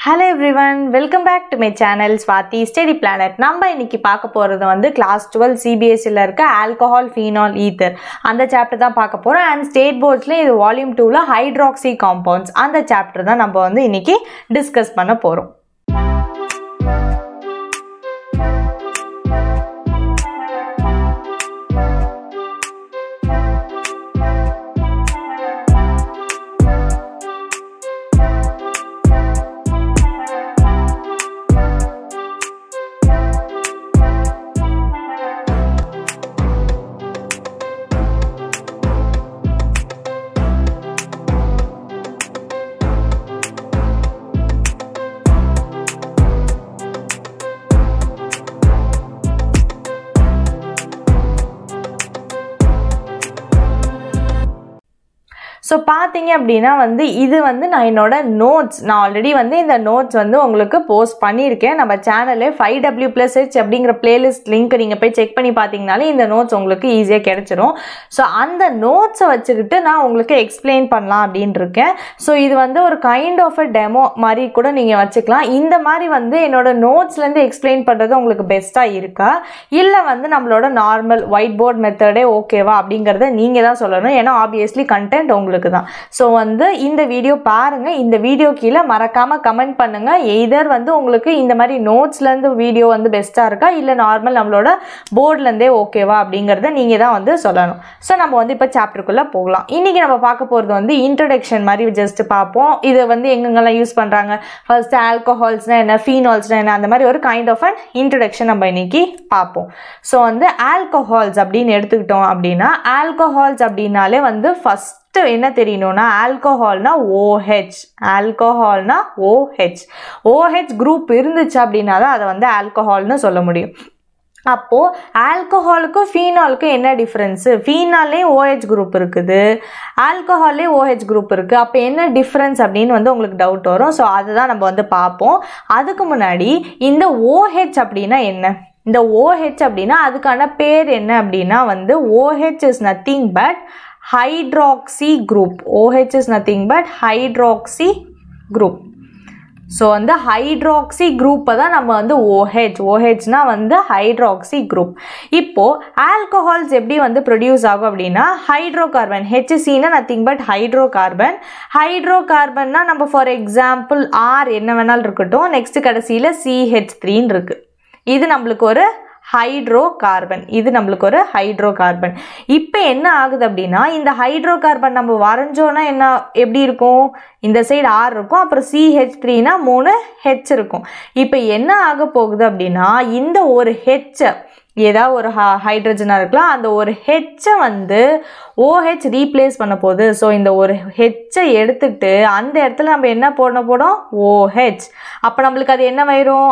Hello everyone, welcome back to my channel Swati Study Planet. நம்ம இன்னைக்கு பார்க்க போறது வந்து class 12 CBSE ல இருக்க alcohol phenol ether அந்த chapter தான் பார்க்க போறோம். and state boards ல இது volume 2 ல hydroxy compounds அந்த chapter தான் நம்ம வந்து இன்னைக்கு discuss பண்ண போறோம். So பாத்தீங்க அப்படினா வந்து இது வந்து நான் என்னோட நோட்ஸ் நான் ஆல்ரெடி வந்து இந்த நோட்ஸ் வந்து உங்களுக்கு போஸ்ட் பண்ணியிருக்கேன் நம்ம சேனல்ல 5W+H அப்படிங்கற பிளேலிஸ்ட் லிங்க் நீங்க போய் செக் பண்ணி பாத்தீங்கனாலே இந்த நோட்ஸ் உங்களுக்கு ஈஸியா கிடைச்சிரும். சோ அந்த நோட்ஸை வச்சுக்கிட்டு நான் உங்களுக்கு எக்ஸ்பிளைன் பண்ணலாம் அப்படினு இருக்கேன். சோ இது வந்து ஒரு கைண்ட் ஆஃப் a டெமோ மாதிரி கூட நீங்க வச்சுக்கலாம். இந்த மாதிரி வந்து என்னோட நோட்ஸ்ல இருந்து எக்ஸ்பிளைன் பண்றது உங்களுக்கு பெஸ்டா இருக்கா இல்ல வந்து நம்மளோட நார்மல் ஒயிட் போர்ட் மெத்தடே ஓகேவா அப்படிங்கறத நீங்க தான் சொல்லணும். ஏன்னா obviously content உங்களுக்கு தான். சோ வந்து இந்த வீடியோ பாருங்க. இந்த வீடியோ கீழ மறக்காம கமெண்ட் பண்ணுங்க. எய்தர் வந்து உங்களுக்கு இந்த மாதிரி நோட்ஸ்ல இருந்து வீடியோ வந்து பெஸ்டா இருக்கா இல்ல நார்மல் நம்மளோட போர்ட்ல இருந்தே ஓகேவா அப்படிங்கறத நீங்க தான் வந்து சொல்லணும். சோ நம்ம வந்து இப்ப சாப்டருக்குள்ள போகலாம். இன்னைக்கு நம்ம பார்க்க போறது வந்து இன்ட்ரோடக்ஷன் மாதிரி ஜஸ்ட் பாப்போம். இது வந்து எங்கெங்கெல்லாம் யூஸ் பண்றாங்க, ஃபர்ஸ்ட் ஆல்கஹால்ஸ்னா என்ன, ஃபீனால்ஸ்னா என்ன, அந்த மாதிரி ஒரு கைண்ட் ஆஃப் an இன்ட்ரோடக்ஷன் நம்ம இன்னைக்கு பாப்போம். சோ வந்து ஆல்கஹால்ஸ் அப்படின்னு எடுத்துக்கிட்டோம் அப்படின்னா ஆல்கஹால்ஸ் அப்படினாலே வந்து ஃபர்ஸ்ட் என்ன தெரியணும்னா ஆல்கஹால்னா OH, ஆல்கஹால்னா OH குரூப் இருந்துச்சு அப்படின்னா தான் அதை வந்து ஆல்கஹால்னு சொல்ல முடியும். அப்போ ஆல்கஹாலுக்கும் ஃபீனாலுக்கும் என்ன டிஃபரன்ஸ்? ஃபீனாலே OH குரூப் இருக்குது, ஆல்கஹால்லே OH குரூப் இருக்கு. அப்போ என்ன டிஃபரன்ஸ் அப்படின்னு வந்து உங்களுக்கு டவுட் வரும். ஸோ அதுதான் நம்ம வந்து பார்ப்போம். அதுக்கு முன்னாடி இந்த OH அப்படின்னா என்ன? இந்த OH அப்படின்னா அதுக்கான பேர் என்ன அப்படின்னா வந்து OH is nothing but hydroxy group. OH is nothing but hydroxy group. So வந்து hydroxy group தான் நம்ம வந்து OH னா வந்து hydroxy group. இப்போ alcohols எப்படி வந்து ப்ரொடியூஸ் ஆகும் அப்படின்னா ஹைட்ரோகார்பன், HC னா nothing but ஹைட்ரோகார்பன். ஹைட்ரோகார்பன்னா நம்ம ஃபார் எக்ஸாம்பிள் R என்ன வேணாலும் இருக்கட்டும், நெக்ஸ்ட் கடைசியில் CH3 இருக்கு. இது நம்மளுக்கு ஒரு ஹைட்ரோகார்பன், இது நம்மளுக்கு ஒரு ஹைட்ரோகார்பன். இப்போ என்ன ஆகுது அப்படின்னா இந்த ஹைட்ரோகார்பன் நம்ம வரைஞ்சோன்னா என்ன எப்படி இருக்கும், இந்த சைடு R இருக்கும், அப்புறம் CH3னா 3 H இருக்கும். இப்போ என்ன ஆக போகுது அப்படின்னா இந்த ஒரு H ஏதாவது ஒரு ஹைட்ரஜனாக இருக்கலாம், அந்த ஒரு ஹெச்சை வந்து OH ரீப்ளேஸ் பண்ண போகுது. ஸோ இந்த ஒரு ஹெச்சை எடுத்துட்டு அந்த இடத்துல நம்ம என்ன போடும் OH. அப்போ நம்மளுக்கு அது என்ன வரும்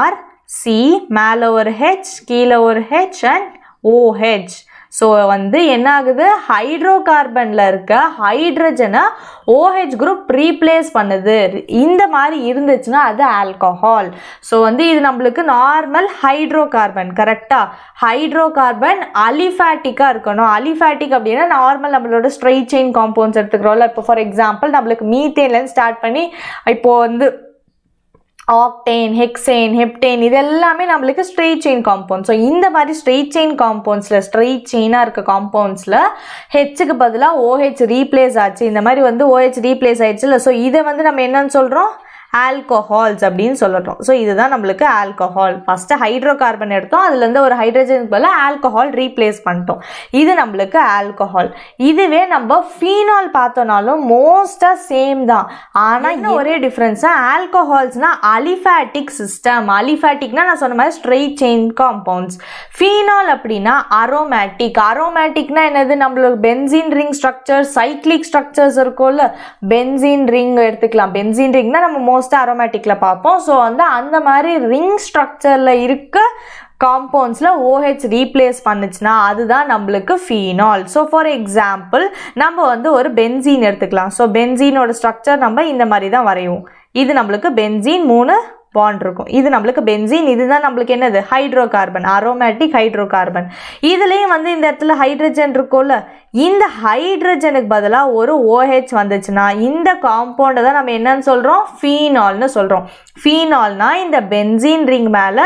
R C மேலே ஒரு H கீழே ஒரு H and OH. ஸோ வந்து என்ன ஆகுது, ஹைட்ரோகார்பனில் இருக்க ஹைட்ரஜனை OH குரூப் ரீப்ளேஸ் பண்ணுது. இந்த மாதிரி இருந்துச்சுன்னா அது ஆல்கஹால். ஸோ வந்து இது நம்மளுக்கு நார்மல் ஹைட்ரோகார்பன். கரெக்டாக ஹைட்ரோகார்பன் அலிஃபேட்டிக்காக இருக்கணும். அலிஃபேட்டிக் அப்படின்னா நார்மல் நம்மளோட ஸ்ட்ரெயிட் செயின் காம்பவுண்ட்ஸ் எடுத்துக்கிறோம்ல. இப்போ ஃபார் எக்ஸாம்பிள் நம்மளுக்கு மீத்தேன்லேருந்து ஸ்டார்ட் பண்ணி இப்போது வந்து ஆக்டேன், ஹெக்சேன், ஹெப்டேன் இது எல்லாமே நம்மளுக்கு ஸ்ட்ரெயிட் செயின் காம்பவுண்ட். ஸோ இந்த மாதிரி ஸ்ட்ரெயிட் செயின் காம்பவுண்ட்ஸில் ஸ்ட்ரெயிட் செயினாக இருக்க காம்பவுண்ட்ஸில் ஹெச்சுக்கு பதிலாக OH ரீப்ளேஸ் ஆச்சு. இந்த மாதிரி வந்து OH ரீப்ளேஸ் ஆயிடுச்சு இல்லை. ஸோ இதை வந்து நம்ம என்னன்னு சொல்கிறோம், ஆல்கஹால்ஸ் அப்படின்னு சொல்லட்டும். ஸோ இதுதான் நம்மளுக்கு ஆல்கஹால். ஃபஸ்ட்டு ஹைட்ரோகார்பன் எடுத்தோம், அதுலேருந்து ஒரு ஹைட்ரஜனுக்கு பதிலாக ஆல்கஹால் ரீப்ளேஸ் பண்ணிட்டோம். இது நம்மளுக்கு ஆல்கஹால். இதுவே நம்ம ஃபீனால் பார்த்தோம்னாலும் மோஸ்ட்டாக சேம் தான். ஆனால் இன்னும் ஒரே டிஃப்ரென்ஸா ஆல்கஹால்ஸ்னா அலிஃபேட்டிக் சிஸ்டம். அலிஃபேட்டிக்னா நான் சொன்ன மாதிரி ஸ்ட்ரெயிட் செயின் காம்பவுண்ட்ஸ். ஃபீனால் அப்படின்னா அரோமேட்டிக். அரோமேட்டிக்னா என்னது, நம்மளுக்கு benzene ring structure, cyclic structures இருக்கும்ல, பென்சீன் ரிங் எடுத்துக்கலாம். பென்சீன் ரிங்னா நம்ம மோஸ்ட்டாக அரோமேட்டிக்ல பார்ப்போம். ஸோ வந்து அந்த மாதிரி ரிங் ஸ்ட்ரக்சர்ல இருக்க காம்பவுண்ட்ஸில் OH ரீப்ளேஸ் பண்ணுச்சுன்னா அதுதான் நம்மளுக்கு ஃபீனால். ஸோ ஃபார் எக்ஸாம்பிள் நம்ம வந்து ஒரு பென்சீன் எடுத்துக்கலாம். ஸோ பென்சீனோட ஸ்ட்ரக்சர் நம்ம இந்த மாதிரி தான் வரைவோம். இது நம்மளுக்கு பென்சீன் 3 பாண்ட் இருக்கும். இது நம்மளுக்கு பென்சீன். இதுதான் நம்மளுக்கு என்னது ஹைட்ரோகார்பன், அரோமேட்டிக் ஹைட்ரோகார்பன். இதுலேயும் வந்து இந்த இடத்துல ஹைட்ரஜன் இருக்கும்ல, இந்த ஹைட்ரஜனுக்கு பதிலாக ஒரு OH வந்துச்சுன்னா இந்த காம்பவுண்டை தான் நம்ம என்னன்னு சொல்கிறோம், ஃபீனால்னு சொல்கிறோம். ஃபீனால்னா இந்த பென்சீன் ரிங் மேலே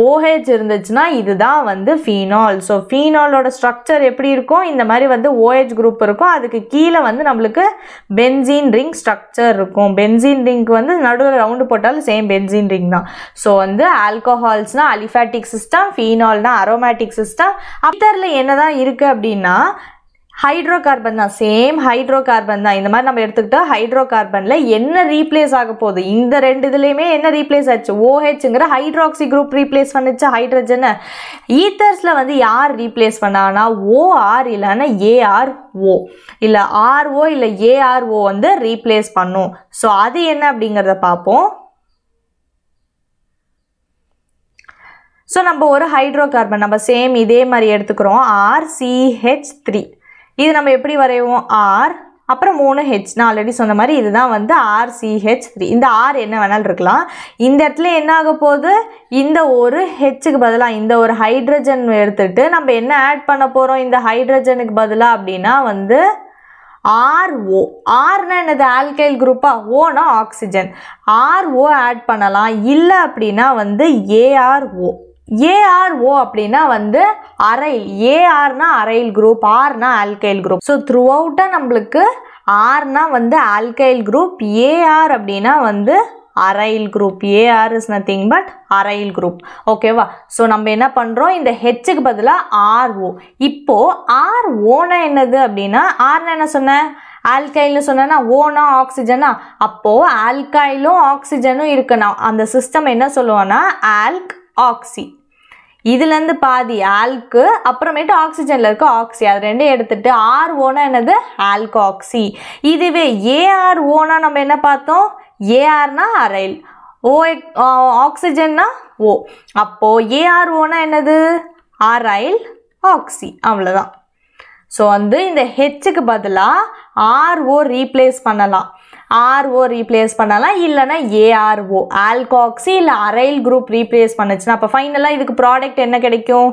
OH இருந்துச்சுன்னா இதுதான் வந்து ஃபீனால். ஸோ ஃபீனாலோட ஸ்ட்ரக்சர் எப்படி இருக்கும், இந்த மாதிரி வந்து OH குரூப் இருக்கும், அதுக்கு கீழே வந்து நம்மளுக்கு பென்சீன் ரிங் ஸ்ட்ரக்சர் இருக்கும். பென்சீன் ரிங்க்கு வந்து நடுவில் ரவுண்டு போட்டாலும் சேம் பென்சீன் ரிங் தான். ஸோ வந்து ஆல்கஹால்ஸ்னா அலிஃபேட்டிக் சிஸ்டம், ஃபீனால்னா அரோமேட்டிக் சிஸ்டம். ஈத்தரில் என்னதான் இருக்குது அப்படின்னா ஹைட்ரோகார்பன் தான், சேம் ஹைட்ரோகார்பன் தான். இந்த மாதிரி நம்ம எடுத்துக்கிட்டா ஹைட்ரோகார்பனில் என்ன ரீப்ளேஸ் ஆக போகுது, இந்த ரெண்டு இதுலேயுமே என்ன ரீப்ளேஸ் ஆச்சு, OHங்கிற ஹைட்ராக்சி குரூப் ரீப்ளேஸ் பண்ணிச்சு ஹைட்ரஜனை. ஈத்தர்ஸில் வந்து யார் ரீப்ளேஸ் பண்ணாங்கன்னா OR இல்லைன்னா ARO, இல்லை RO இல்லை ARO வந்து ரீப்ளேஸ் பண்ணும். ஸோ அது என்ன அப்படிங்கிறத பார்ப்போம். ஸோ நம்ம ஒரு ஹைட்ரோகார்பன் நம்ம சேம் இதே மாதிரி எடுத்துக்கிறோம், RCH3. இது நம்ம எப்படி வரைவோம், R அப்புறம் 3 H. நான் ஆல்ரெடி சொன்ன மாதிரி இதுதான் வந்து RCH3. இந்த R என்ன வேணாலும் இருக்கலாம். இந்த இடத்துல என்ன ஆக போகுது, இந்த ஒரு ஹெச்சுக்கு பதிலாக இந்த ஒரு ஹைட்ரஜன் எடுத்துட்டு நம்ம என்ன ஆட் பண்ண போகிறோம் இந்த ஹைட்ரஜனுக்கு பதிலாக அப்படின்னா வந்து RO. Rனா என்னது ஆல்கைல் குரூப்பா, ஓனா ஆக்சிஜன், RO ஆட் பண்ணலாம். இல்லை அப்படின்னா வந்து ARO. ARO அப்படின்னா வந்து அரைல், ARனா அரைல் குரூப், Rனா ஆல்கைல் குரூப். ஸோ த்ரூ அவுட்டாக நம்மளுக்கு Rனா வந்து ஆல்கைல் குரூப், AR அப்படின்னா வந்து aryl group. AR is nothing but aryl group. ஓகேவா? ஸோ நம்ம என்ன பண்ணுறோம், இந்த ஹெச்சுக்கு பதிலாக RO. இப்போது ROனா என்னது அப்படின்னா, Rனா என்ன சொன்னேன், ஆல்கைல்னு சொன்னா, ஓனா ஆக்சிஜனா, அப்போது ஆல்கைலும் ஆக்சிஜனும் இருக்குன்னா அந்த சிஸ்டம் என்ன சொல்லுவோன்னா ஆல்க் ஆக்சி. இதுலேருந்து பாதி ஆல்க்கு, அப்புறமேட்டு ஆக்சிஜனில் இருக்க ஆக்சி, அது ரெண்டும் எடுத்துட்டு ROனா என்னது ஆல்காக்சி. இதுவே AROனா நம்ம என்ன பார்த்தோம், ARனா அரைல், ஆக்சிஜன்னா O. அப்போது AROனா என்னது அரைல் ஆக்சி, அவ்வளோதான். ஸோ வந்து இந்த ஹெச்சுக்கு பதிலாக RO ரீப்ளேஸ் பண்ணலாம், RO ரீப்ளேஸ் பண்ணலாம், இல்லைனா ARO ஆல்காக்சி இல்லை அரைல் குரூப் ரீப்ளேஸ் பண்ணுச்சுன்னா அப்போ ஃபைனலாக இதுக்கு ப்ராடக்ட் என்ன கிடைக்கும்,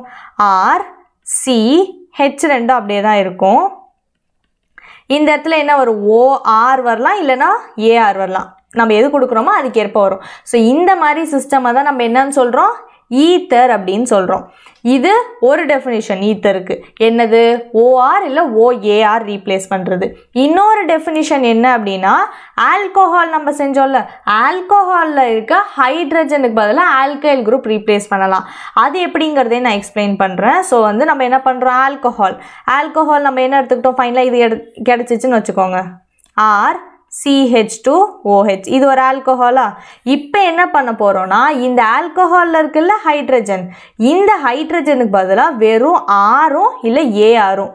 RCH ரெண்டும் அப்படியே தான் இருக்கும். இந்த இடத்துல என்ன வரும், OR வரலாம் இல்லைனா AR வரலாம், நம்ம எது கொடுக்குறோமோ அதுக்கு ஏற்ப வரும். ஸோ இந்த மாதிரி சிஸ்டமை தான் நம்ம என்னன்னு சொல்கிறோம், ஈத்தர் அப்படின்னு சொல்கிறோம். இது ஒரு டெஃபினிஷன் ஈத்தருக்கு, என்னது OR இல்லை OAR ரீப்ளேஸ் பண்ணுறது. இன்னொரு டெஃபினிஷன் என்ன அப்படின்னா, ஆல்கோஹால் நம்ம செஞ்சோம்ல, ஆல்கோஹாலில் இருக்க ஹைட்ரஜனுக்கு பதிலாக ஆல்கைல் குரூப் ரீப்ளேஸ் பண்ணலாம். அது எப்படிங்கிறதே நான் எக்ஸ்பிளைன் பண்ணுறேன். ஸோ வந்து நம்ம என்ன பண்ணுறோம், ஆல்கோஹால் நம்ம என்ன எடுத்துக்கிட்டோம், ஃபைனலாக இது கிடச்சிச்சின்னு வச்சுக்கோங்க, CH2OH. இது ஒரு ஆல்கோஹாலா. இப்போ என்ன பண்ண போகிறோன்னா, இந்த ஆல்கோஹாலில் இருக்குல்ல ஹைட்ரஜன், இந்த ஹைட்ரஜனுக்கு பதிலாக வெறும் Rம் இல்லை ARம்,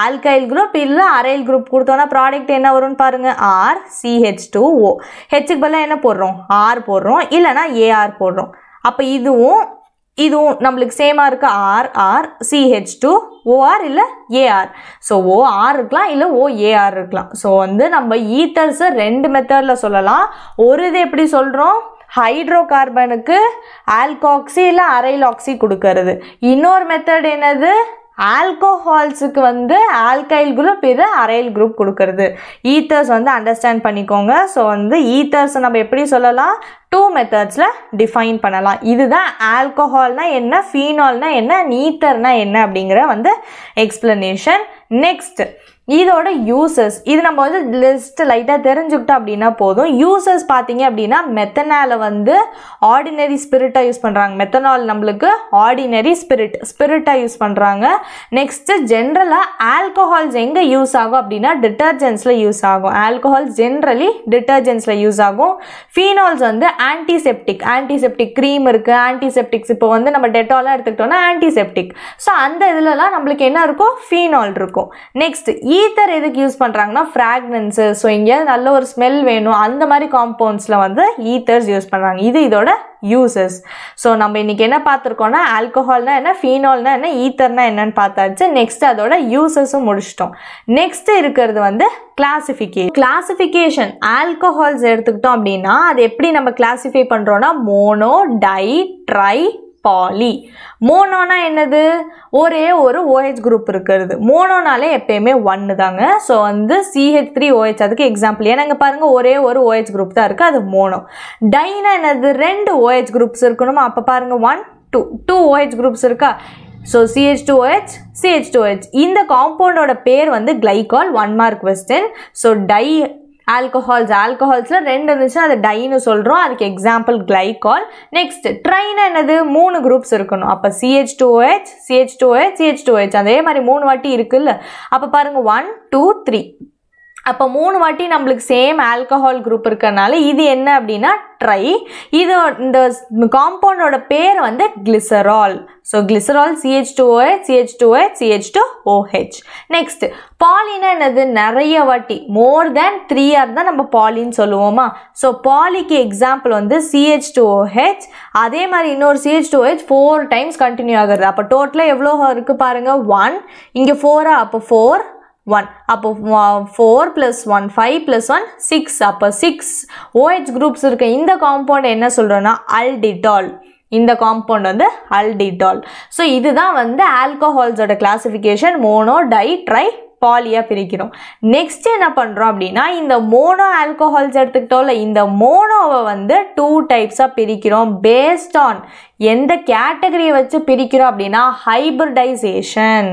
ஆல்கைல் குரூப் இல்லை அரைல் குரூப் கொடுத்தோன்னா ப்ராடக்ட் என்ன வரும்னு பாருங்கள், RCH2O. ஹெச்சுக்கு பதிலாக என்ன போடுறோம், R போடுறோம், இல்லைனா AR போடுறோம். அப்போ இதுவும் நம்மளுக்கு சேமாக இருக்குது, RR CH2OR இல்லை AR. ஸோ OR இருக்கலாம் இல்லை OAR இருக்கலாம். ஸோ வந்து நம்ம ஈத்தர்ஸை ரெண்டு மெத்தடில் சொல்லலாம். ஒரு இது எப்படி சொல்கிறோம், ஹைட்ரோகார்பனுக்கு ஆல்காக்சி இல்லை அரைல் ஆக்சி கொடுக்கறது. இன்னொரு மெத்தட் என்னது, ஆல்கோஹால்ஸுக்கு வந்து ஆல்கைல் குரூப் இல்லை அரைல் குரூப் கொடுக்கறது. ஈத்தர்ஸ் வந்து அண்டர்ஸ்டாண்ட் பண்ணிக்கோங்க. ஸோ வந்து ஈத்தர்ஸை நம்ம எப்படி சொல்லலாம், 2 மெத்தட்ஸில் டிஃபைன் பண்ணலாம். இதுதான் ஆல்கோஹால்னா என்ன, ஃபீனால்னா என்ன, ஈத்தர்னா என்ன அப்படிங்கிற வந்து எக்ஸ்பிளனேஷன். நெக்ஸ்ட் இதோட யூசஸ், இது நம்ம வந்து லிஸ்ட் லைட்டாக தெரிஞ்சுக்கிட்டோம் அப்படின்னா போதும். யூசஸ் பார்த்தீங்க அப்படின்னா, மெத்தனாலை வந்து ஆர்டினரி ஸ்பிரிட்டாக யூஸ் பண்ணுறாங்க. மெத்தனால் நம்மளுக்கு ஆர்டினரி ஸ்பிரிட்டாக யூஸ் பண்ணுறாங்க. நெக்ஸ்ட்டு ஜென்ரலாக ஆல்கோஹால்ஸ் எங்கே யூஸ் ஆகும் அப்படின்னா டிட்டர்ஜென்ட்ஸில் யூஸ் ஆகும். ஆல்கோஹால்ஸ் ஜென்ரலி டிட்டர்ஜென்ட்ஸில் யூஸ் ஆகும். ஃபீனால்ஸ் வந்து ஆன்டிசெப்டிக் க்ரீம் இருக்குது, ஆன்டிசெப்டிக்ஸ் இப்போ வந்து நம்ம டெட்டாலாம் எடுத்துக்கிட்டோம்னா ஆன்டிசெப்டிக். ஸோ அந்த இதுலலாம் நம்மளுக்கு என்ன இருக்கும், ஃபீனால் இருக்கும். நெக்ஸ்ட் ஈத்தர் எதுக்கு யூஸ் பண்ணுறாங்கன்னா ஃப்ராக்ரன்ஸு, ஸோ எங்கேயாவது நல்ல ஒரு ஸ்மெல் வேணும், அந்த மாதிரி காம்பவுண்ட்ஸில் வந்து ஈத்தர்ஸ் யூஸ் பண்ணுறாங்க. இது இதோட யூசஸ். ஸோ நம்ம இன்னைக்கு என்ன பார்த்துருக்கோம்னா ஆல்கஹால்னா என்ன, ஃபீனால்னா என்ன, ஈத்தர்னா என்னன்னு பார்த்தாச்சு. நெக்ஸ்ட் அதோட யூசஸும் முடிச்சிட்டோம். நெக்ஸ்ட் இருக்கிறது வந்து கிளாசிஃபிகேஷன். ஆல்கஹால்ஸ் எடுத்துக்கிட்டோம் அப்படின்னா அது எப்படி நம்ம கிளாசிஃபை பண்ணுறோன்னா மோனோ, டை, ட்ரை, பாலி. மோனோனா என்னது, ஒரே ஒரு OH குரூப் இருக்கிறது. மோனோனாலே எப்பயுமே 1 தாங்க. ஸோ வந்து CH3OH அதுக்கு எக்ஸாம்பிள். ஏன்னா இங்கே பாருங்க ஒரே ஒரு OH குரூப் தான் இருக்குது, அது மோனோ. டைனா என்னது, 2 OH குரூப்ஸ் இருக்கணுமா, அப்போ பாருங்க 1 2 OH குரூப்ஸ் இருக்கா. So CH2OH CH2OH. இந்த காம்பவுண்டோட பேர் வந்து glycol. 1 mark question. So di ஆல்கஹால்ஸ்ல 2 இருந்துச்சுன்னா அது டைன்னு சொல்கிறோம், அதுக்கு எக்ஸாம்பிள் கிளைகால். நெக்ஸ்ட் ட்ரைனா என்னது, 3 குரூப்ஸ் இருக்கணும். அப்போ CH2OH CH2OH CH2OH அதே மாதிரி 3 வாட்டி இருக்குல்ல. அப்போ பாருங்க 1 2 3. அப்போ 3 வாட்டி நம்மளுக்கு சேம் ஆல்கஹால் குரூப் இருக்கறனால இது என்ன அப்படின்னா ட்ரை. இது இந்த காம்பவுண்டோட பேர் வந்து glycerol. So glycerol CH2OH CH2OH CH2OH. Next பாலினா என்னது, நிறைய வாட்டி மோர் தேன் 3 தான் நம்ம பாலின்னு சொல்லுவோமா. ஸோ பாலிக்கு எக்ஸாம்பிள் வந்து CH2OH. அதே மாதிரி இன்னொரு CH2OH 4 டைம்ஸ் கண்டினியூ ஆகுறது. அப்போ டோட்டலாக எவ்வளோ இருக்குது பாருங்க 1, இங்கே 4, அப்போ 4 1, அப்போ 4 + 1 5 + 1 6. அப்போ 6 OH குரூப்ஸ் இருக்க இந்த காம்பவுண்ட் என்ன சொல்கிறோன்னா அல்டிடால். இந்த காம்பவுண்ட் வந்து அல்டிடால். ஸோ இதுதான் வந்து ஆல்கஹால்ஸோட கிளாசிஃபிகேஷன். மோனோ, டை, ட்ரை, பாலியா பிரிக்கிறோம். நெக்ஸ்ட் என்ன பண்ணுறோம் அப்படின்னா இந்த மோனோ ஆல்கஹால்ஸ் எடுத்துக்கிட்டோம்ல, இந்த மோனோவை வந்து 2 டைப்ஸாக பிரிக்கிறோம். பேஸ்ட் ஆன் எந்த கேட்டகரியை வச்சு பிரிக்கிறோம் அப்படின்னா ஹைபிரிடைசேஷன்.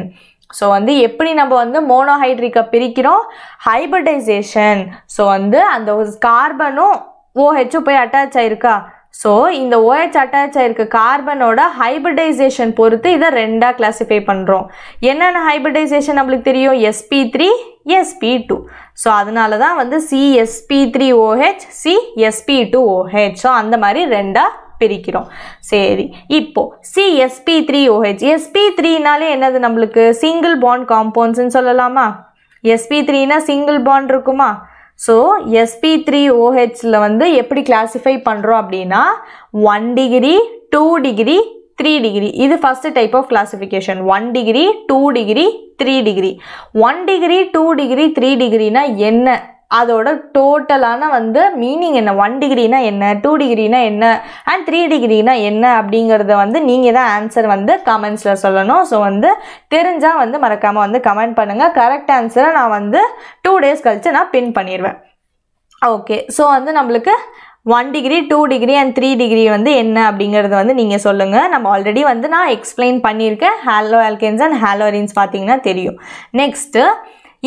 ஸோ வந்து எப்படி நம்ம வந்து மோனோஹைட்ரிக்கை பிரிக்கிறோம், ஹைபிரிடைசேஷன். ஸோ வந்து அந்த கார்பனும் OHும் போய் அட்டாச் ஆயிருக்கா. ஸோ இந்த OH அட்டாச் ஆயிருக்க கார்பனோட ஹைபிரிடைசேஷன் பொறுத்து இதை 2ஆக கிளாஸிஃபை பண்ணுறோம். என்னென்ன ஹைபிரிடைசேஷன் நம்மளுக்கு தெரியும், sp3 sp2. ஸோ அதனால தான் வந்து CsP3OH CsP2OH. ஸோ அந்த மாதிரி 2ஆக பிரிக்கிறோம். சரி, இப்போ CsP3OH. sp3னாலே என்னது, நம்மளுக்கு சிங்கிள் பாண்ட் காம்பவுண்ட்ஸ்ன்னு சொல்லலாமா. sp3னா சிங்கிள் பாண்ட் இருக்குமா. ஸோ sp3OHல வந்து எப்படி கிளாஸிஃபை பண்ணுறோம் அப்படின்னா 1 டிகிரி 2 டிகிரி 3 டிகிரி. இது first type of classification. 1 degree 2 degree 3 degree. 1 degree 2 degree 3 டிகிரினா என்ன, அதோட டோட்டலான வந்து மீனிங் என்ன, 1 டிகிரினா என்ன, 2 டிகிரினா என்ன, அண்ட் 3 டிகிரினா என்ன அப்படிங்கிறத வந்து நீங்கள் தான் ஆன்சர் வந்து கமெண்ட்ஸில் சொல்லணும். ஸோ வந்து தெரிஞ்சால் வந்து மறக்காமல் வந்து கமெண்ட் பண்ணுங்கள். கரெக்ட் ஆன்சரை நான் வந்து 2 டேஸ் கழித்து நான் பின் பண்ணிடுவேன். ஓகே, ஸோ வந்து நம்மளுக்கு 1 டிகிரி 2 டிகிரி அண்ட் 3 டிகிரி வந்து என்ன அப்படிங்கிறது வந்து நீங்கள் சொல்லுங்கள். நம்ம ஆல்ரெடி வந்து நான் எக்ஸ்பிளைன் பண்ணியிருக்கேன். ஹாலோ ஆல்கேன்ஸ் அண்ட் ஹாலோரின்ஸ் பார்த்தீங்கன்னா தெரியும். நெக்ஸ்ட்டு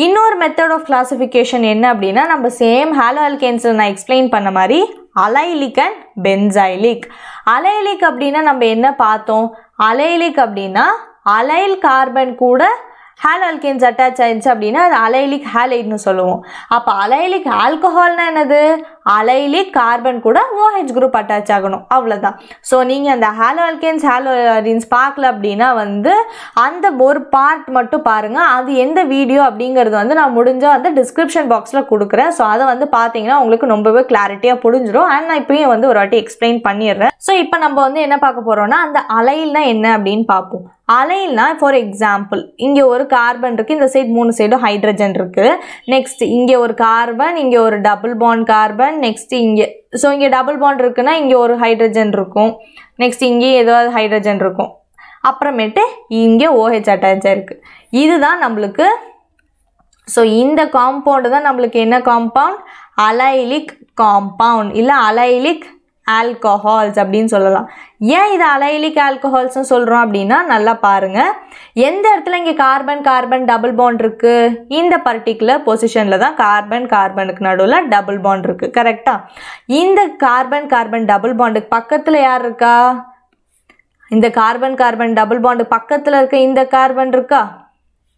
இன்னொரு மெத்தட் ஆஃப் கிளாசிஃபிகேஷன் என்ன அப்படின்னா நம்ம சேம் ஹாலோ ஆல்கேன்ஸில் நான் எக்ஸ்பிளைன் பண்ண மாதிரி அலைலிக் அண்ட் பென்சைலிக். அலைலிக் அப்படின்னா நம்ம என்ன பார்த்தோம், அலைலிக் அப்படின்னா அலைல் கார்பன் கூட ஹாலோ ஆல்கேன்ஸ் அட்டாச் ஆயிடுச்சு அப்படின்னா அது அலைலிக் ஹாலைட்னு சொல்லுவோம். அப்போ அலைலிக் ஆல்கஹால்னா என்னது, அலைலிக் கார்பன் கூட OH குரூப் அட்டாச் ஆகணும், அவ்வளோதான். ஸோ நீங்கள் அந்த ஹாலோ ஆல்கேன்ஸ் ஹாலோரின்ஸ் பார்க்கல அப்படின்னா வந்து அந்த ஒரு பார்ட் மட்டும் பாருங்கள். அது எந்த வீடியோ அப்படிங்கிறது வந்து நான் முடிஞ்சால் வந்து டிஸ்கிரிப்ஷன் பாக்ஸில் கொடுக்குறேன். ஸோ அதை வந்து பார்த்தீங்கன்னா உங்களுக்கு ரொம்பவே கிளாரிட்டியாக புரிஞ்சிடும். அண்ட் நான் இப்பயும் வந்து ஒரு வாட்டி எக்ஸ்பிளைன் பண்ணிடுறேன். ஸோ இப்போ நம்ம வந்து என்ன பார்க்க போகிறோம்னா அந்த அலைல்னா என்ன அப்படின்னு பார்ப்போம். அலைல்னா ஃபார் எக்ஸாம்பிள் இங்கே ஒரு கார்பன் இருக்குது, இந்த சைடு 3 சைடும் ஹைட்ரஜன் இருக்குது. நெக்ஸ்ட் இங்கே ஒரு கார்பன், இங்கே ஒரு டபுள் பாண்ட் கார்பன், நெக்ஸ்ட் இங்கே ஸோ இங்கே டபுள் பாண்ட் இருக்குன்னா இங்கே ஒரு ஹைட்ரஜன் இருக்கும், நெக்ஸ்ட் இங்கே ஏதாவது ஹைட்ரஜன் இருக்கும், அப்புறமேட்டு இங்கே OH அட்டாச் ஆயிருக்கு. இதுதான் நம்மளுக்கு. ஸோ இந்த காம்பவுண்டு தான் நம்மளுக்கு என்ன காம்பவுண்ட், அலைலிக் காம்பவுண்ட் இல்லை அலைலிக் ஆல்கஹால்ஸ் அப்படின்னு சொல்லலாம். ஏன் இது அலைலிக் ஆல்கஹால்ஸ்னு சொல்கிறோம் அப்படின்னா நல்லா பாருங்கள், எந்த இடத்துல இங்கே கார்பன் கார்பன் டபுள் பாண்ட் இருக்குது, இந்த பர்டிகுலர் பொசிஷனில் தான் கார்பன் கார்பனுக்கு நடுவில் டபுள் பாண்ட் இருக்குது, கரெக்டாக. இந்த கார்பன் கார்பன் டபுள் பாண்டுக்கு பக்கத்தில் யார் இருக்கா, இந்த கார்பன் கார்பன் டபுள் பாண்டு பக்கத்தில் இருக்க இந்த கார்பன் இருக்கா,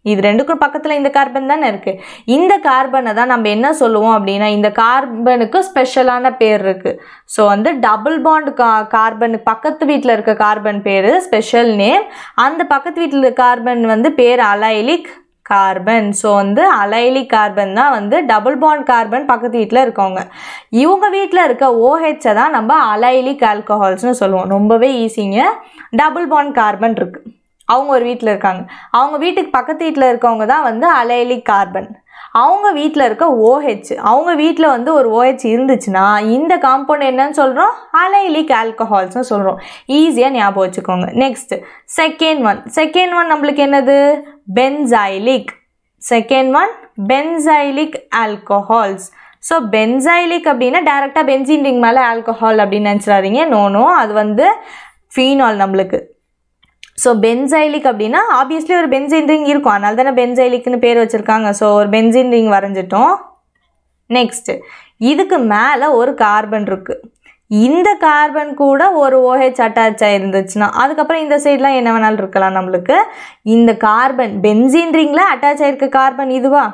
இது ரெண்டுக்கும் பக்கத்தில் இந்த கார்பன் தானே இருக்குது. இந்த கார்பனை தான் நம்ம என்ன சொல்லுவோம் அப்படின்னா இந்த கார்பனுக்கு ஸ்பெஷலான பேர் இருக்குது. ஸோ வந்து டபுள் பாண்ட் கார்பனுக்கு பக்கத்து வீட்டில் இருக்க கார்பன் பேர் ஸ்பெஷல் நேம், அந்த பக்கத்து வீட்டில் இருக்க கார்பன் வந்து பேர் அலைலிக் கார்பன். ஸோ வந்து அலைலிக் கார்பன் தான் வந்து டபுள் பாண்ட் கார்பன் பக்கத்து வீட்டில் இருக்கவங்க. இவங்க வீட்டில் இருக்க ஓஹெச்சை தான் நம்ம அலைலிக் ஆல்கஹால்ஸ்னு சொல்லுவோம். ரொம்பவே ஈஸிங்க. டபுள் பாண்ட் கார்பன் இருக்குது, அவங்க ஒரு வீட்டில் இருக்காங்க. அவங்க வீட்டுக்கு பக்கத்து வீட்டில் இருக்கவங்க தான் வந்து அலைலிக் கார்பன். அவங்க வீட்டில் இருக்க OH, அவங்க வீட்டில் வந்து ஒரு OH இருந்துச்சுன்னா இந்த காம்பவுண்ட் என்னன்னு சொல்கிறோம்? அலைலிக் ஆல்கஹால்ஸ்னு சொல்கிறோம். ஈஸியாக ஞாபகம் வச்சுக்கோங்க. நெக்ஸ்ட் செகண்ட் ஒன் நம்மளுக்கு என்னது? Benzylic. Second one benzylic alcohols. So benzylic அப்படின்னா டேரெக்டாக பென்சீன் ரிங் மேலே ஆல்கஹால் அப்படின்னு நினச்சிடாதீங்க. நோ, அது வந்து ஃபீனால் நம்மளுக்கு. ஸோ பென்சைலிக் அப்படின்னா ஆப்வியஸ்லி ஒரு பென்சீன் ரிங் இருக்கும், அதனால தானே பென்சைலிக்னு பேர் வச்சுருக்காங்க. ஸோ ஒரு பென்சீன் ரிங் வரைஞ்சிட்டோம். நெக்ஸ்ட்டு இதுக்கு மேலே ஒரு கார்பன் இருக்குது. இந்த கார்பன் கூட ஒரு OH அட்டாச் ஆகிருந்துச்சுன்னா அதுக்கப்புறம் இந்த சைட்லாம் என்ன வேணாலும் இருக்கலாம் நம்மளுக்கு. இந்த கார்பன் பென்சீன் ரிங்கில் அட்டாச் ஆகிருக்க கார்பன் இதுவா?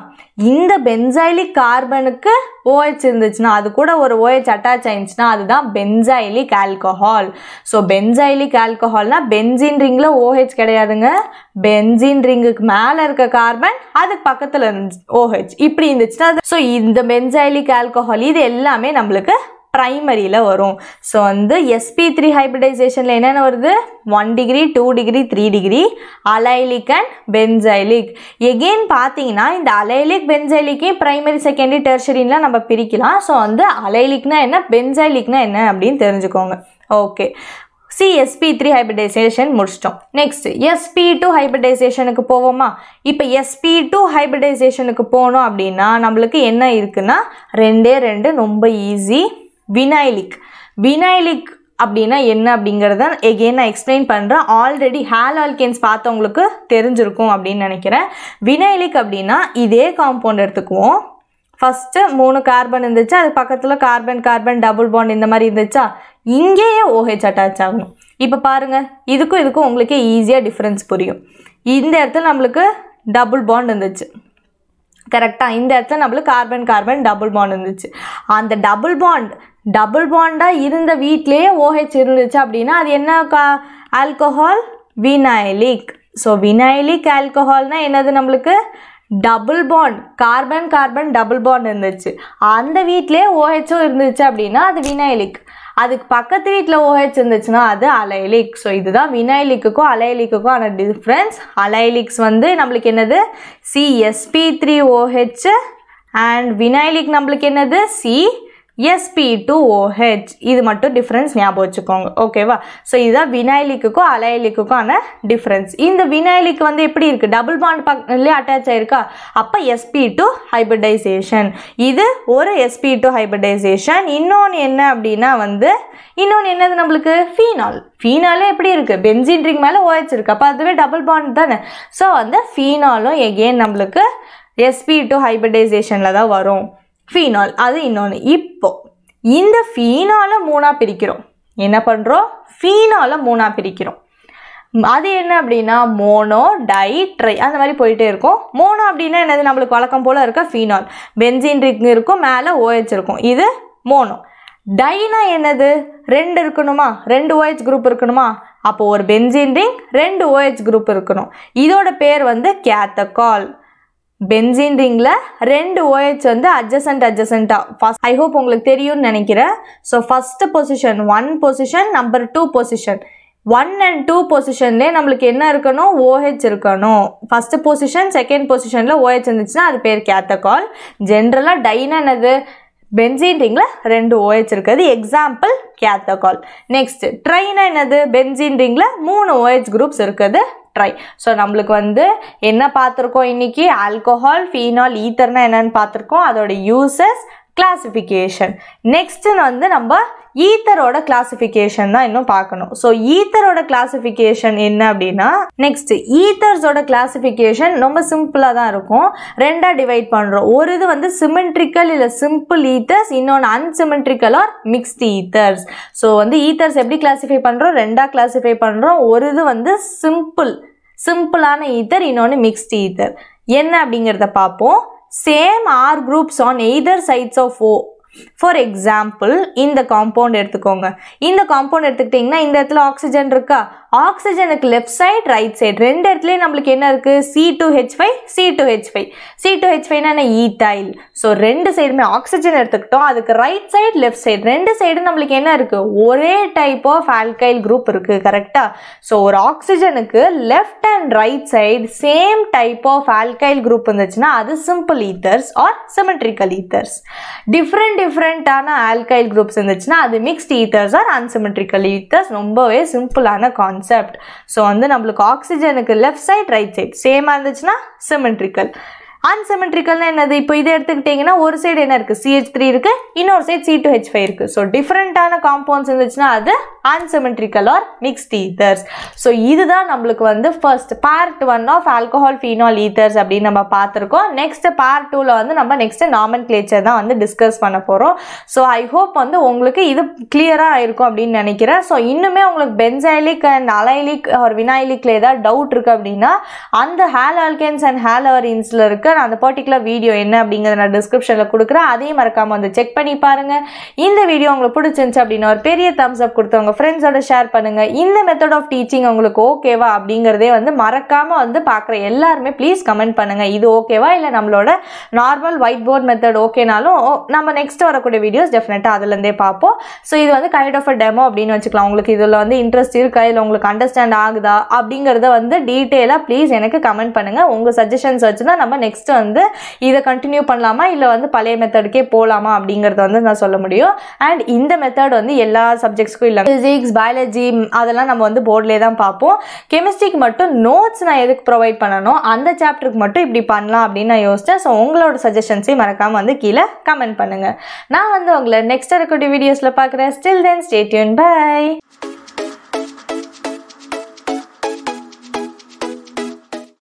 இந்த பென்சைலிக் கார்பனுக்கு OH இருந்துச்சுன்னா அது கூட ஒரு OH அட்டாச் ஆயிருந்துச்சுன்னா அதுதான் benzylic alcohol. So benzylic ஆல்கஹால்னா benzene ரிங்கில் OH கிடையாதுங்க. பென்சீன் ரிங்குக்கு மேலே இருக்க கார்பன் அதுக்கு பக்கத்தில் இருந்துச்சு OH இப்படி இருந்துச்சுன்னா ஸோ இந்த பென்சைலிக் ஆல்கஹால் இது எல்லாமே நம்மளுக்கு பிரைமரியில் வரும். ஸோ வந்து sp3 ஹைபிரிடைசேஷனில் என்னென்ன வருது? 1 degree 2 degree 3 degree allylic and benzylic. Again பார்த்தீங்கன்னா இந்த அலைலிக் பென்சைலிக்கையும் பிரைமரி செகண்டரி டெர்ஷரின்லாம் நம்ம பிரிக்கலாம். ஸோ வந்து அலைலிக்னா என்ன, பென்சைலிக்னா என்ன அப்படின்னு தெரிஞ்சுக்கோங்க. ஓகே, sp3 ஹைபிரிடைசேஷன் முடிச்சிட்டோம். நெக்ஸ்ட் sp2 ஹைபிரிடைசேஷனுக்கு போவோமா? இப்போ sp2 ஹைபிரிடைசேஷனுக்கு போனோம் அப்படின்னா நம்மளுக்கு என்ன இருக்குன்னா ரெண்டு ரொம்ப ஈஸி. வினைலிக் அப்படின்னா என்ன அப்படிங்கிறத எகெயின் நான் எக்ஸ்பிளைன் பண்ணுறேன். ஆல்ரெடி ஹால் ஆல்கேன்ஸ் பார்த்தவங்களுக்கு தெரிஞ்சிருக்கும் அப்படின்னு நினைக்கிறேன். வினைலிக் அப்படின்னா இதே காம்பவுண்ட் எடுத்துக்குவோம். ஃபஸ்ட்டு 3 கார்பன் இருந்துச்சு, அது பக்கத்தில் கார்பன் டபுள் பாண்ட் இந்த மாதிரி இருந்துச்சா, இங்கேயே OH அட்டாச் ஆகணும். இப்போ பாருங்கள், இதுக்கும் உங்களுக்கே ஈஸியாக டிஃப்ரென்ஸ் புரியும். இந்த இடத்துல நம்மளுக்கு டபுள் பாண்ட் இருந்துச்சு கரெக்டாக, இந்த இடத்துல நம்மளுக்கு கார்பன் டபுள் பாண்ட் இருந்துச்சு. அந்த டபுள் பாண்டாக இருந்த வீட்லேயே OH இருந்துச்சு அப்படின்னா அது என்ன ஆல்கஹால்? வினைலிக். ஸோ வினைலிக் ஆல்கஹால்னா என்னது? நம்மளுக்கு double bond carbon double bond இருந்துச்சு, அந்த வீட்லேயே OHம் இருந்துச்சு அப்படின்னா அது வினைலிக். அதுக்கு பக்கத்து வீட்டில் OH இருந்துச்சுன்னா அது அலைலிக். ஸோ இதுதான் வினைலிக்குக்கும் அலைலிக்குக்கும் ஆன டிஃப்ரென்ஸ். அலைலிக்ஸ் வந்து நம்மளுக்கு என்னது? sp3OH அண்ட் வினைலிக் நம்மளுக்கு என்னது? sp2OH. இது மட்டும் டிஃப்ரென்ஸ் ஞாபகம் வச்சுக்கோங்க. ஓகேவா? ஸோ இதுதான் வினைலிக்குக்கும் அலைலிக்குக்கும் ஆன டிஃப்ரென்ஸ். இந்த வினைலிக் வந்து எப்படி இருக்குது? டபுள் பாண்ட் பக்கத்துலேயே அட்டாச் ஆயிருக்கா, அப்போ sp2 ஹைபிரிடைசேஷன். இது ஒரு sp2 ஹைபிரிடைசேஷன். இன்னொன்று என்ன அப்படின்னா வந்து இன்னொன்று என்னது நம்மளுக்கு? ஃபீனாலே எப்படி இருக்குது? பென்சீன் ரிங் மேலே OH இருக்குது, அப்போ அதுவே டபுள் பாண்ட் தானே. ஸோ வந்து ஃபீனாலும் எகெயின் நம்மளுக்கு sp2 ஹைபிரிடைசேஷனில் தான் வரும். ஃபீனால் அது இன்னொன்று. இப்போ இந்த ஃபீனாலை 3ஆக பிரிக்கிறோம். என்ன பண்ணுறோம்? ஃபீனாலை 3ஆக பிரிக்கிறோம். அது என்ன அப்படின்னா மோனோ, டை, ட்ரை அந்த மாதிரி போயிட்டே இருக்கும். மோனோ அப்படின்னா என்னது? நம்மளுக்கு வழக்கம் போல் இருக்க ஃபீனால், பென்சீன் ரிங் இருக்கும், மேலே OH இருக்கும், இது மோனோ. டைனா என்னது? 2 இருக்கணுமா? 2 OH குரூப் இருக்கணுமா? அப்போது ஒரு பென்சீன் ரிங் 2 OH குரூப் இருக்கணும். இதோட பேர் வந்து கேத்தகால். பென்சீன் ரிங்கில் 2 OH வந்து அட்ஜசண்டாக ஃபஸ்ட் ஐ ஹோப் உங்களுக்கு தெரியும்னு நினைக்கிறேன். So first position 1 position, number 2 position. 1 and 2 பொசிஷன்லேயே நம்மளுக்கு என்ன இருக்கணும்? OH இருக்கணும். ஃபஸ்ட்டு பொசிஷன் செகண்ட் பொசிஷனில் OH இருந்துச்சுன்னா அது பேர் கேத்தகால். ஜென்ரலாக டைனா என்னது? பென்சீன் ரிங்கில் 2 OH இருக்குது, எக்ஸாம்பிள் கேத்தகால். நெக்ஸ்ட் ட்ரைனா என்னது? பென்சீன் ரிங்கில் 3 OH குரூப்ஸ் இருக்குது, ட்ரை. ஸோ நம்மளுக்கு வந்து என்ன பார்த்துருக்கோம் இன்னைக்கு? ஆல்கஹால், ஃபீனால், ஈத்தர்னா என்னன்னு பார்த்துருக்கோம், அதோட யூசஸ், கிளாசிஃபிகேஷன். நெக்ஸ்ட் வந்து நம்ம ஈத்தரோட கிளாசிஃபிகேஷன் தான் இன்னும் பார்க்கணும். ஸோ ஈத்தரோட கிளாசிஃபிகேஷன் என்ன அப்படின்னா, நெக்ஸ்ட் ஈத்தர்ஸோட கிளாசிஃபிகேஷன் ரொம்ப சிம்பிளாக தான் இருக்கும். 2ஆக டிவைட் பண்ணுறோம். ஒரு இது வந்து சிமெட்ரிக்கல் இல்லை சிம்பிள் ஈத்தர்ஸ், இன்னொன்று unsymmetrical or mixed ethers. So வந்து ஈத்தர்ஸ் எப்படி கிளாசிஃபை பண்ணுறோம்? 2ஆக கிளாசிஃபை பண்ணுறோம். ஒரு இது வந்து சிம்பிளான ஈத்தர், இன்னொன்று மிக்ஸ்ட் ஈத்தர். என்ன அப்படிங்கிறத பார்ப்போம். Same R groups on either sides of O for example இந்த காம்பவுண்ட் எடுத்துக்கோங்க. இந்த காம்பவுண்ட் எடுத்துக்கிட்டிங்கன்னா இந்த இடத்துல ஆக்சிஜன் இருக்கா? ஆக்சிஜனுக்கு லெஃப்ட் சைட் ரைட் சைட் ரெண்டு இடத்துலையும் நம்மளுக்கு என்ன இருக்குது? C2H5 C2H5. C2H5னா என்ன? ஈத்தைல். ஸோ ரெண்டு சைடுமே ஆக்சிஜன் எடுத்துக்கிட்டோம், அதுக்கு ரைட் சைட் லெஃப்ட் சைடு ரெண்டு சைடு நம்மளுக்கு என்ன இருக்குது? ஒரே டைப் ஆஃப் ஆல்கைல் குரூப் இருக்குது. கரெக்டாக? ஸோ ஒரு ஆக்சிஜனுக்கு left and right side same type of alkyl group இருந்துச்சுன்னா அது simple ethers or symmetrical ethers. டிஃப்ரெண்டான ஆல்கைல் குரூப்ஸ் இருந்துச்சுன்னா அது mixed ethers or unsymmetrical ethers. ரொம்பவே சிம்பிளான கான்செப்ட். ஸோ வந்து நம்மளுக்கு ஆக்சிஜனுக்கு லெஃப்ட் சைட் ரைட் சைட் சேமாக இருந்துச்சுன்னா சிமெட்ரிக்கல். அன்சிமெட்ரிக்கல்னா என்னது? இப்போ இதை எடுத்துக்கிட்டிங்கன்னா ஒரு சைடு என்ன இருக்குது? CH3 இருக்குது, இன்னொரு சைடு C2H5 இருக்குது. ஸோ டிஃப்ரெண்ட்டான காம்பவுண்ட்ஸ் இருந்துச்சுன்னா அது unsymmetrical or mixed ethers. So இதுதான் நம்மளுக்கு வந்து first part 1 of alcohol phenol ethers அப்படின்னு நம்ம பார்த்துருக்கோம். நெக்ஸ்ட் பார்ட் 2ல வந்து நம்ம நெக்ஸ்ட் நாமென்க்ளேச்சர் தான் வந்து டிஸ்கஸ் பண்ண போகிறோம். ஸோ ஐ ஹோப் வந்து உங்களுக்கு இது கிளியராக இருக்கும் அப்படின்னு நினைக்கிறேன். ஸோ இன்னுமே உங்களுக்கு பென்சைலிக் அண்ட் அலைலிக் ஆர் வினைலிக்ல ஏதாவது டவுட் இருக்குது அப்படின்னா அந்த ஹால் ஆல்கேன்ஸ் அண்ட் ஹால் அரீன்ஸில் இருக்க அந்த பர்டிகுலர் வீடியோ என்ன அப்படிங்கிறத நான் டிஸ்கிரிப்ஷனில் கொடுக்குறேன். அதையும் மறக்காம வந்து செக் பண்ணி பாருங்க. இந்த வீடியோ உங்களுக்கு பிடிச்சிருந்துச்சு அப்படின்னா ஒரு பெரிய தம்ஸ் அப் கொடுத்தவங்க ஃப்ரெண்ட்ஸோட ஷேர் பண்ணுங்க. இந்த மெத்தட் ஆஃப் டீச்சிங் உங்களுக்கு ஓகேவா அப்படிங்கிறதே வந்து மறக்காம வந்து பார்க்குற எல்லாருமே ப்ளீஸ் கமெண்ட் பண்ணுங்க. இது ஓகேவா இல்லை நம்மளோட நார்மல் ஒயிட் போர்ட் மெத்தட் ஓகேனாலும் நம்ம நெக்ஸ்ட் வரக்கூடிய வீடியோஸ் டெஃபினட்டாக அதுலேருந்தே பார்ப்போம். ஸோ இது வந்து கைண்ட் ஆஃப் அ டெமோ அப்படின்னு வச்சுக்கலாம். உங்களுக்கு இதில் வந்து இன்ட்ரெஸ்ட் இருக்கா இல்லை உங்களுக்கு அண்டர்ஸ்டாண்ட் ஆகுதா அப்படிங்கிறத வந்து டீட்டெயிலாக ப்ளீஸ் எனக்கு கமெண்ட் பண்ணுங்க. உங்கள் சஜஷன்ஸ் வச்சு தான் நம்ம நெக்ஸ்ட் வந்து இதை கண்டினியூ பண்ணலாமா இல்லை வந்து பழைய மெத்தடுக்கே போகலாமா அப்படிங்கிறத வந்து நான் சொல்ல முடியும். அண்ட் இந்த மெத்தட் வந்து எல்லா சப்ஜெக்ட்ஸ்க்கும் இல்லை, பிசிக்ஸ் பயாலஜி அதெல்லாம் நம்ம வந்து போர்ட்லேயே தான் பார்ப்போம். கெமிஸ்ட்ரிக்கு மட்டும் நோட்ஸ் நான் எதுக்கு ப்ரொவைட் பண்ணணும், அந்த சாப்டருக்கு மட்டும் இப்படி பண்ணலாம் அப்படின்னு நான் யோசிச்சேன். ஸோ உங்களோட சஜஷன்ஸையும் மறக்காம வந்து கீழே கமெண்ட் பண்ணுங்க. நான் வந்து உங்களை நெக்ஸ்ட் இருக்கக்கூடிய வீடியோஸில் பார்க்குறேன். Still then stay tune. By.